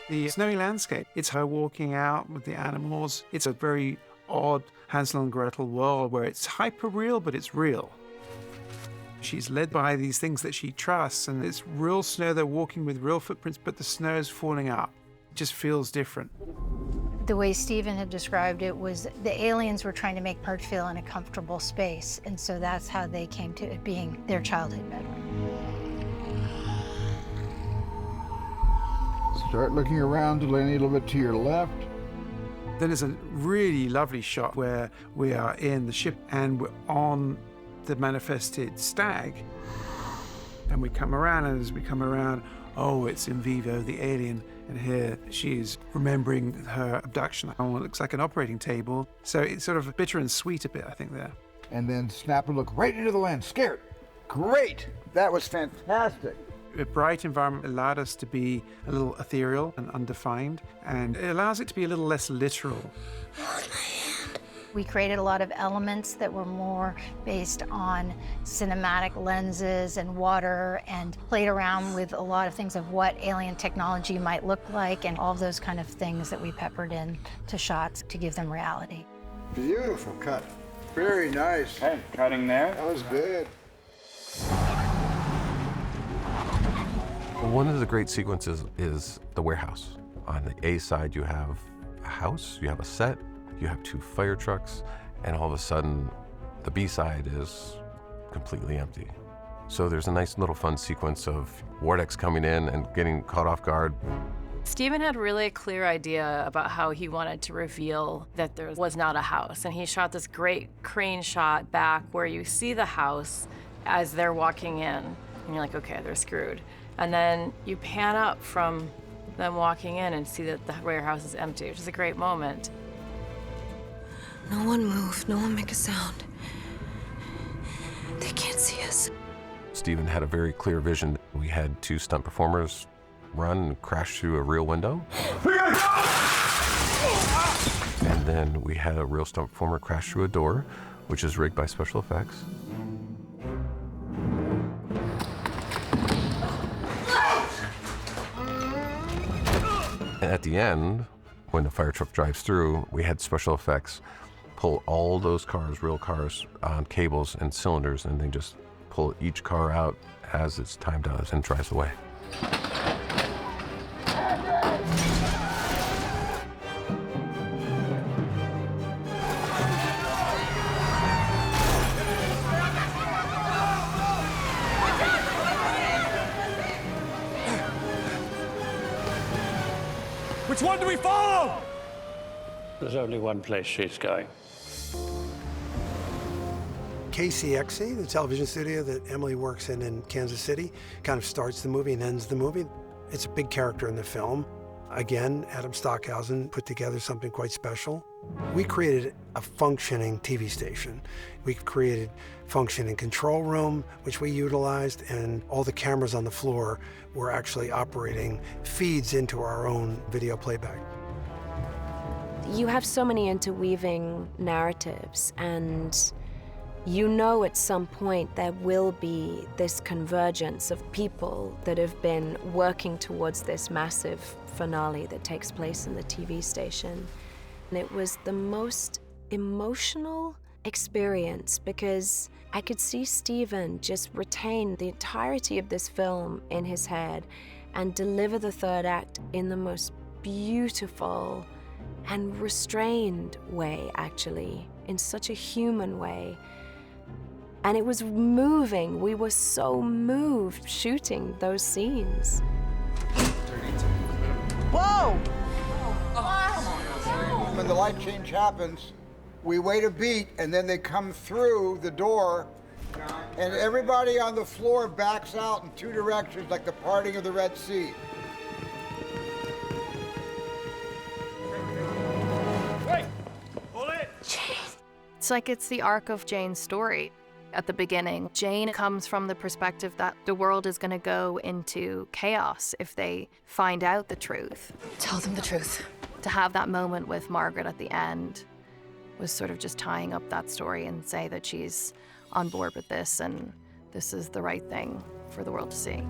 [SPEAKER 4] The snowy landscape, it's her walking out with the animals. It's a very odd Hansel and Gretel world where it's hyper-real, but it's real. She's led by these things that she trusts, and it's real snow. They're walking with real footprints, but the snow's falling up. It just feels different.
[SPEAKER 3] The way Stephen had described it was the aliens were trying to make her feel in a comfortable space, and so that's how they came to it being their childhood bedroom.
[SPEAKER 1] Start looking around, Delaney, a little bit to your left.
[SPEAKER 4] Then there's a really lovely shot where we are in the ship and we're on the manifested stag. And we come around, and as we come around, oh, it's in vivo, the alien. And here she's remembering her abduction. Oh, it looks like an operating table. So it's sort of bitter and sweet a bit, I think, there.
[SPEAKER 1] And then snap and look right into the lens, scared. Great, that was fantastic.
[SPEAKER 4] A bright environment allowed us to be a little ethereal and undefined, and it allows it to be a little less literal.
[SPEAKER 3] We created a lot of elements that were more based on cinematic lenses and water, and played around with a lot of things of what alien technology might look like, and all of those kind of things that we peppered in to shots to give them reality.
[SPEAKER 1] Beautiful cut. Very nice.
[SPEAKER 19] Okay, cutting there.
[SPEAKER 1] That was good.
[SPEAKER 12] One of the great sequences is the warehouse. On the A side, you have a house, you have a set, you have 2 fire trucks, and all of a sudden, the B side is completely empty. So there's a nice little fun sequence of Wardex coming in and getting caught off guard.
[SPEAKER 10] Stephen had really a clear idea about how he wanted to reveal that there was not a house, and he shot this great crane shot back where you see the house as they're walking in, and you're like, okay, they're screwed. And then you pan up from them walking in and see that the warehouse is empty, which is a great moment.
[SPEAKER 8] No one move, no one make a sound. They can't see us.
[SPEAKER 12] Stephen had a very clear vision. We had 2 stunt performers run and crash through a real window. And then we had a real stunt performer crash through a door, which is rigged by special effects. And at the end, when the fire truck drives through, we had special effects pull all those cars, real cars, on cables and cylinders, and they just pull each car out as it's timed out and drives away.
[SPEAKER 16] Which one do we follow?
[SPEAKER 14] There's only one place she's going.
[SPEAKER 21] KCXC, the television studio that Emily works in Kansas City, kind of starts the movie and ends the movie. It's a big character in the film. Again, Adam Stockhausen put together something quite special. We created a functioning TV station. We created functioning control room, which we utilized, and all the cameras on the floor were actually operating feeds into our own video playback.
[SPEAKER 5] You have so many interweaving narratives, and you know at some point there will be this convergence of people that have been working towards this massive finale that takes place in the TV station. And it was the most emotional experience because I could see Steven just retain the entirety of this film in his head and deliver the third act in the most beautiful and restrained way, actually, in such a human way. And it was moving. We were so moved shooting those scenes.
[SPEAKER 1] Whoa! When the light change happens, we wait a beat, and then they come through the door, and everybody on the floor backs out in two directions like the parting of the Red Sea.
[SPEAKER 16] Wait! Hold it!
[SPEAKER 25] It's like it's the arc of Jane's story. At the beginning, Jane comes from the perspective that the world is going to go into chaos if they find out the truth.
[SPEAKER 8] Tell them the truth.
[SPEAKER 25] To have that moment with Margaret at the end was sort of just tying up that story and say that she's on board with this and this is the right thing for the world to see.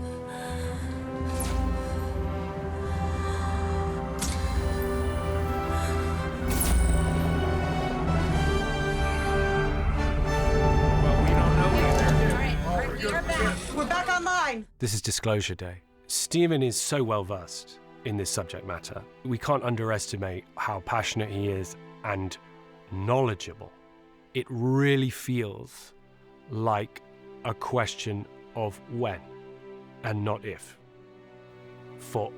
[SPEAKER 7] We're back online.
[SPEAKER 11] This is Disclosure Day. Stephen is so well versed in this subject matter. We can't underestimate how passionate he is and knowledgeable. It really feels like a question of when and not if for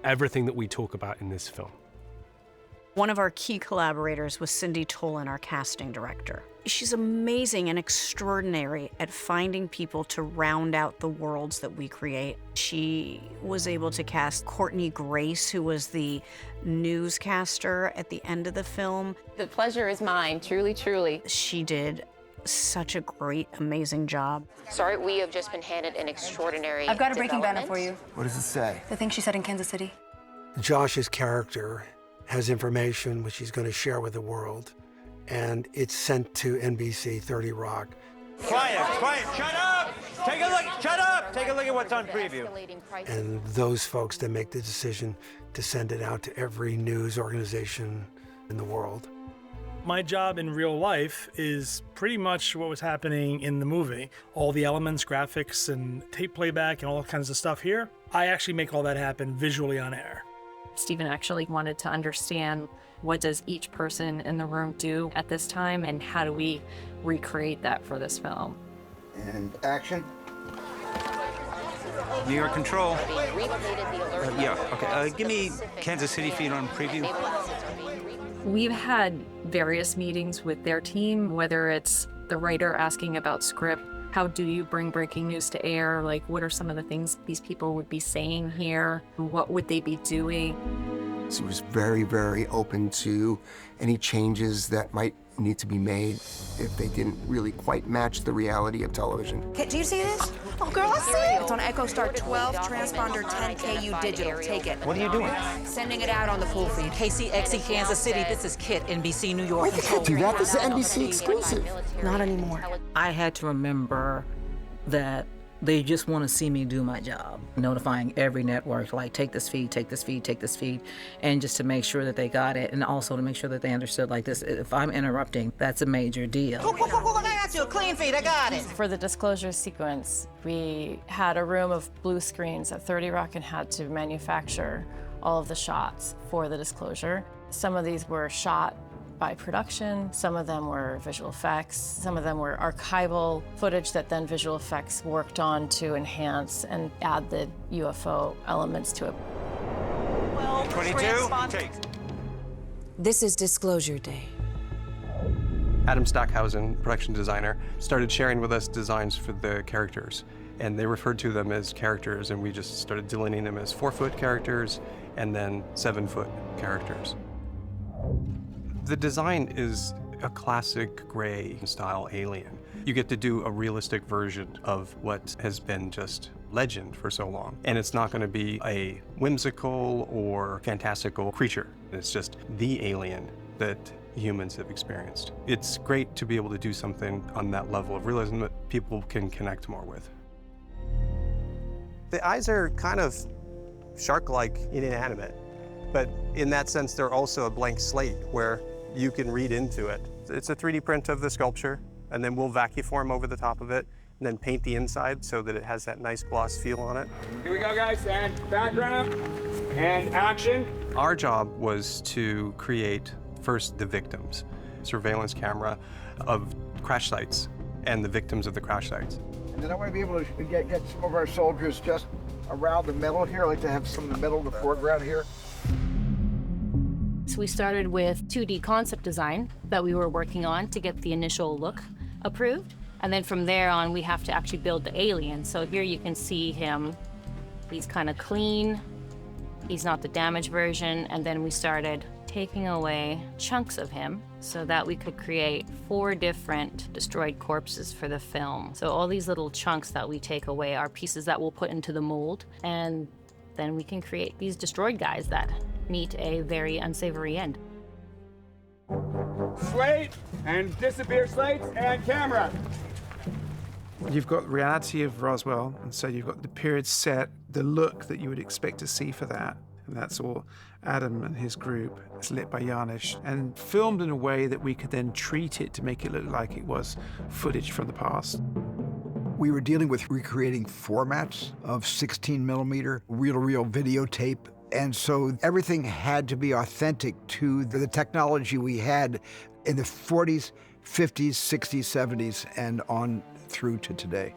[SPEAKER 11] everything that we talk about in this film.
[SPEAKER 13] One of our key collaborators was Cindy Tolan, our casting director. She's amazing and extraordinary at finding people to round out the worlds that we create. She was able to cast Courtney Grace, who was the newscaster at the end of the film.
[SPEAKER 20] The pleasure is mine, truly, truly.
[SPEAKER 13] She did such a great, amazing job.
[SPEAKER 20] Sorry, we have just been handed an extraordinary
[SPEAKER 7] I've got a breaking banner for you.
[SPEAKER 22] What does it say?
[SPEAKER 7] The thing she said in Kansas City.
[SPEAKER 21] Josh's character has information which he's going to share with the world, and it's sent to NBC 30 Rock.
[SPEAKER 16] Quiet, shut up! Take a look, shut up! Take a look at what's on preview.
[SPEAKER 21] And those folks that make the decision to send it out to every news organization in the world.
[SPEAKER 24] My job in real life is pretty much what was happening in the movie. All the elements, graphics, and tape playback, and all kinds of stuff here. I actually make all that happen visually on air.
[SPEAKER 10] Stephen actually wanted to understand what does each person in the room do at this time and how do we recreate that for this film.
[SPEAKER 1] And action.
[SPEAKER 23] New York Control. Give me Kansas City feed on preview.
[SPEAKER 10] We've had various meetings with their team, whether it's the writer asking about script, how do you bring breaking news to air? Like, what are some of the things these people would be saying here? What would they be doing?
[SPEAKER 26] He was very, very open to any changes that might need to be made if they didn't really quite match the reality of television.
[SPEAKER 7] Do you see this? Oh, girl, I see it. It's on EchoStar 12, transponder 10 KU digital. Take it.
[SPEAKER 23] What are you doing?
[SPEAKER 7] Sending it out on the pool feed.
[SPEAKER 27] KCXC Kansas City, this is Kit, NBC New York.
[SPEAKER 26] Wait, you can't do that. This is NBC exclusive.
[SPEAKER 7] Not anymore.
[SPEAKER 27] I had to remember that they just want to see me do my job, notifying every network, like take this feed, take this feed, take this feed, and just to make sure that they got it, and also to make sure that they understood, like, this, if I'm interrupting, that's a major deal. I got you a clean feed, I got it.
[SPEAKER 10] For the disclosure sequence, we had a room of blue screens that 30 Rock had to manufacture all of the shots for the disclosure. Some of these were shot by production, some of them were visual effects, some of them were archival footage that then visual effects worked on to enhance and add the UFO elements to it.
[SPEAKER 23] 22, take.
[SPEAKER 5] This is Disclosure Day.
[SPEAKER 28] Adam Stockhausen, production designer, started sharing with us designs for the characters.
[SPEAKER 2] and they referred to them as characters, and we just started delineating them as 4-foot characters and then 7-foot characters. The design is a classic gray style alien. You get to do a realistic version of what has been just legend for so long. And it's not going to be a whimsical or fantastical creature. It's just the alien that humans have experienced. It's great to be able to do something on that level of realism that people can connect more with.
[SPEAKER 4] The eyes are kind of shark-like and inanimate, but in that sense, they're also a blank slate where you can read into it. It's a 3D print of the sculpture, and then we'll vacuform over the top of it, and then paint the inside so that it has that nice gloss feel on it.
[SPEAKER 6] Here we go, guys, and background, and action.
[SPEAKER 2] Our job was to create first the victims, surveillance camera of crash sites and the victims of the crash sites.
[SPEAKER 1] And then I want to be able to get some of our soldiers just around the middle here. I like to have some of the middle in the foreground here.
[SPEAKER 25] So we started with 2D concept design that we were working on to get the initial look approved. And then from there on, we have to actually build the alien. So here you can see him. He's kind of clean. He's not the damaged version. And then we started taking away chunks of him so that we could create 4 different destroyed corpses for the film. So all these little chunks that we take away are pieces that we'll put into the mold. And then we can create these destroyed guys that meet a very unsavory end.
[SPEAKER 6] Slate, and disappear slates, and camera.
[SPEAKER 9] You've got reality of Roswell, and so you've got the period set, the look that you would expect to see for that. And that's all Adam and his group. It's lit by Janusz and filmed in a way that we could then treat it to make it look like it was footage from the past.
[SPEAKER 1] We were dealing with recreating formats of 16mm reel-to-reel videotape. And so everything had to be authentic to the technology we had in the 40s, 50s, 60s, 70s, and on through to today.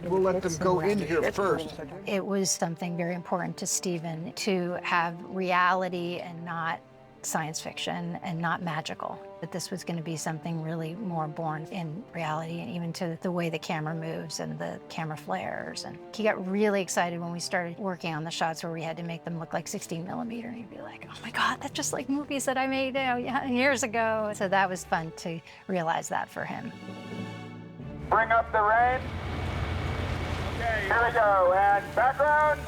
[SPEAKER 1] We'll let them go in here first.
[SPEAKER 3] It was something very important to Stephen to have reality and not science fiction and not magical. That this was going to be something really more born in reality, and even to the way the camera moves and the camera flares. And he got really excited when we started working on the shots where we had to make them look like 16mm, and he'd be like, oh my God, that's just like movies that I made years ago. So that was fun to realize that for him.
[SPEAKER 6] Bring up the rain. Okay, here we go, and background,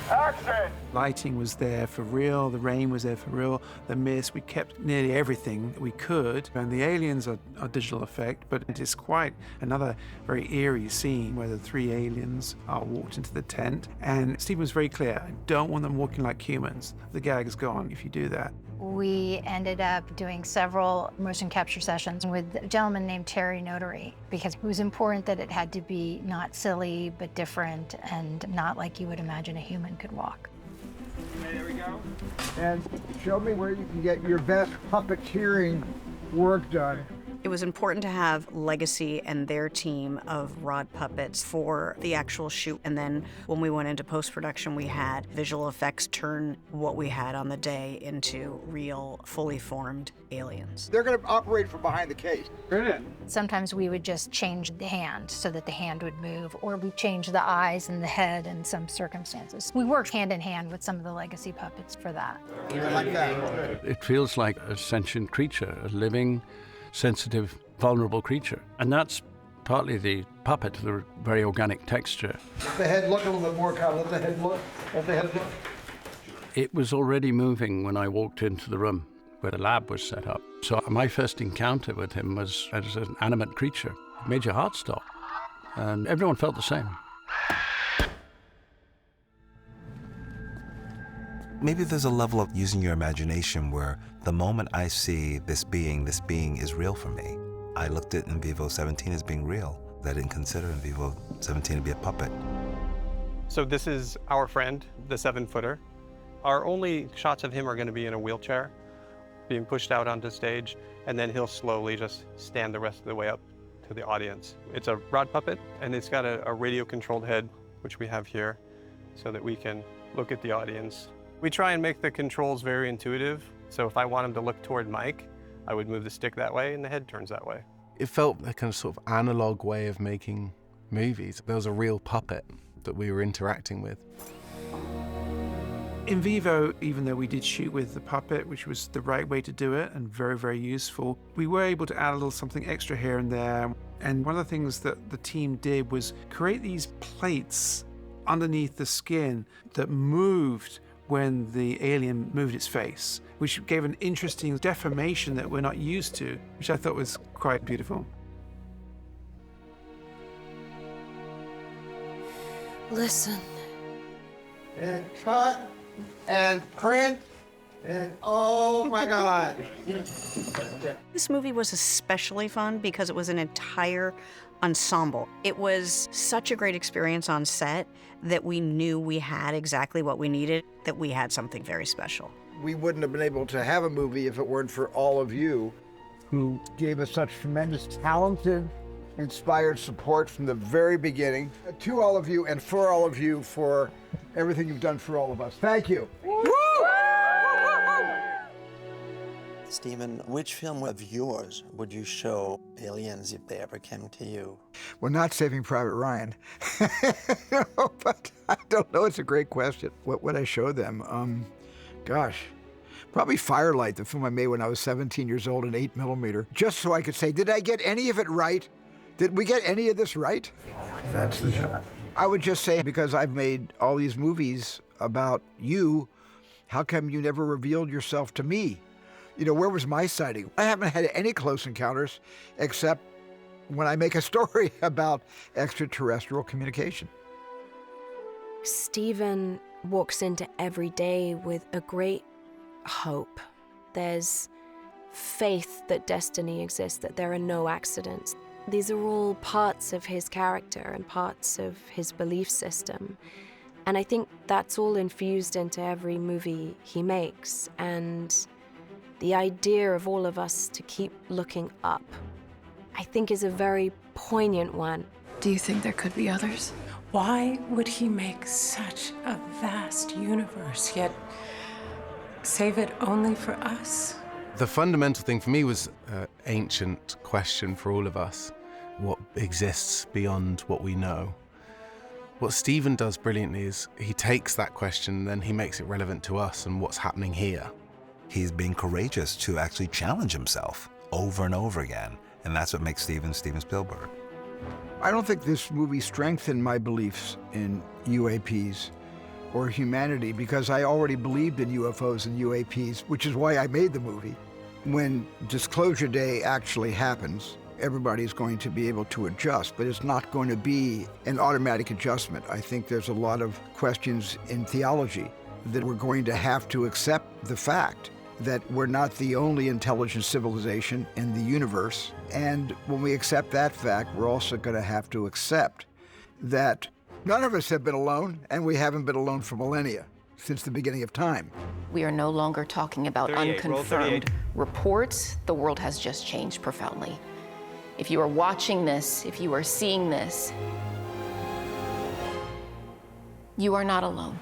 [SPEAKER 6] action.
[SPEAKER 9] Lighting was there for real, the rain was there for real, the mist, we kept nearly everything that we could. And the aliens are digital effect, but it is quite another very eerie scene where the 3 aliens are walked into the tent. And Stephen was very clear, I don't want them walking like humans. The gag is gone if you do that.
[SPEAKER 3] We ended up doing several motion capture sessions with a gentleman named Terry Notary, because it was important that it had to be not silly, but different, and not like you would imagine a human could walk.
[SPEAKER 6] Okay, there we go.
[SPEAKER 1] And show me where you can get your best puppeteering work done.
[SPEAKER 13] It was important to have Legacy and their team of rod puppets for the actual shoot. And then when we went into post-production, we had visual effects turn what we had on the day into real, fully formed aliens.
[SPEAKER 1] They're going to operate from behind the case.
[SPEAKER 3] Sometimes we would just change the hand so that the hand would move, or we change the eyes and the head in some circumstances. We worked hand in hand with some of the Legacy puppets for that.
[SPEAKER 1] Like that.
[SPEAKER 14] It feels like a sentient creature, a living, sensitive, vulnerable creature. And that's partly the puppet, the very organic texture.
[SPEAKER 1] Let the head look a little bit more, Kyle. Let the head look. Let the head look.
[SPEAKER 14] It was already moving when I walked into the room where the lab was set up. So my first encounter with him was as an animate creature. It made your heart stop. And everyone felt the same.
[SPEAKER 22] Maybe there's a level of using your imagination where the moment I see this being is real for me. I looked at In Vivo 17 as being real. I didn't consider In Vivo 17 to be a puppet.
[SPEAKER 2] So this is our friend, the 7-footer. Our only shots of him are going to be in a wheelchair, being pushed out onto stage, and then he'll slowly just stand the rest of the way up to the audience. It's a rod puppet, and it's got a radio-controlled head, which we have here, so that we can look at the audience. We try and make the controls very intuitive, so if I want him to look toward Mike, I would move the stick that way, and the head turns that way.
[SPEAKER 12] It felt a kind of sort of analog way of making movies. There was a real puppet that we were interacting with.
[SPEAKER 9] In vivo, even though we did shoot with the puppet, which was the right way to do it and very, very useful, we were able to add a little something extra here and there. And one of the things that the team did was create these plates underneath the skin that moved when the alien moved its face, which gave an interesting deformation that we're not used to, which I thought was quite beautiful.
[SPEAKER 5] Listen.
[SPEAKER 1] And cut. And print. And oh my God.
[SPEAKER 13] This movie was especially fun because it was an entire ensemble. It was such a great experience on set that we knew we had exactly what we needed, that we had something very special.
[SPEAKER 1] We wouldn't have been able to have a movie if it weren't for all of you who gave us such tremendous, talented, inspired support from the very beginning. To all of you and for all of you for everything you've done for all of us. Thank you.
[SPEAKER 8] Stephen, which film of yours would you show aliens if they ever came to you?
[SPEAKER 1] Well, not Saving Private Ryan. No, but I don't know. It's a great question. What would I show them? Gosh, probably Firelight, the film I made when I was 17 years old in 8mm, just so I could say, did I get any of it right? Did we get any of this right? That's the shot. I would just say, because I've made all these movies about you, how come you never revealed yourself to me? You know, where was my sighting? I haven't had any close encounters except when I make a story about extraterrestrial communication.
[SPEAKER 5] Stephen walks into every day with a great hope. There's faith that destiny exists, that there are no accidents. These are all parts of his character and parts of his belief system. And I think that's all infused into every movie he makes. And the idea of all of us to keep looking up, I think, is a very poignant one.
[SPEAKER 11] Do you think there could be others? Why would he make such a vast universe, yet save it only for us?
[SPEAKER 12] The fundamental thing for me was an ancient question for all of us. What exists beyond what we know? What Stephen does brilliantly is he takes that question and then he makes it relevant to us and what's happening here.
[SPEAKER 22] He's being courageous to actually challenge himself over and over again. And that's what makes Steven Spielberg.
[SPEAKER 1] I don't think this movie strengthened my beliefs in UAPs or humanity because I already believed in UFOs and UAPs, which is why I made the movie. When Disclosure Day actually happens, everybody's going to be able to adjust, but it's not going to be an automatic adjustment. I think there's a lot of questions in theology that we're going to have to accept the fact that we're not the only intelligent civilization in the universe. And when we accept that fact, we're also going to have to accept that none of us have been alone, and we haven't been alone for millennia, since the beginning of time.
[SPEAKER 15] We are no longer talking about unconfirmed reports. The world has just changed profoundly. If you are watching this, if you are seeing this, you are not alone.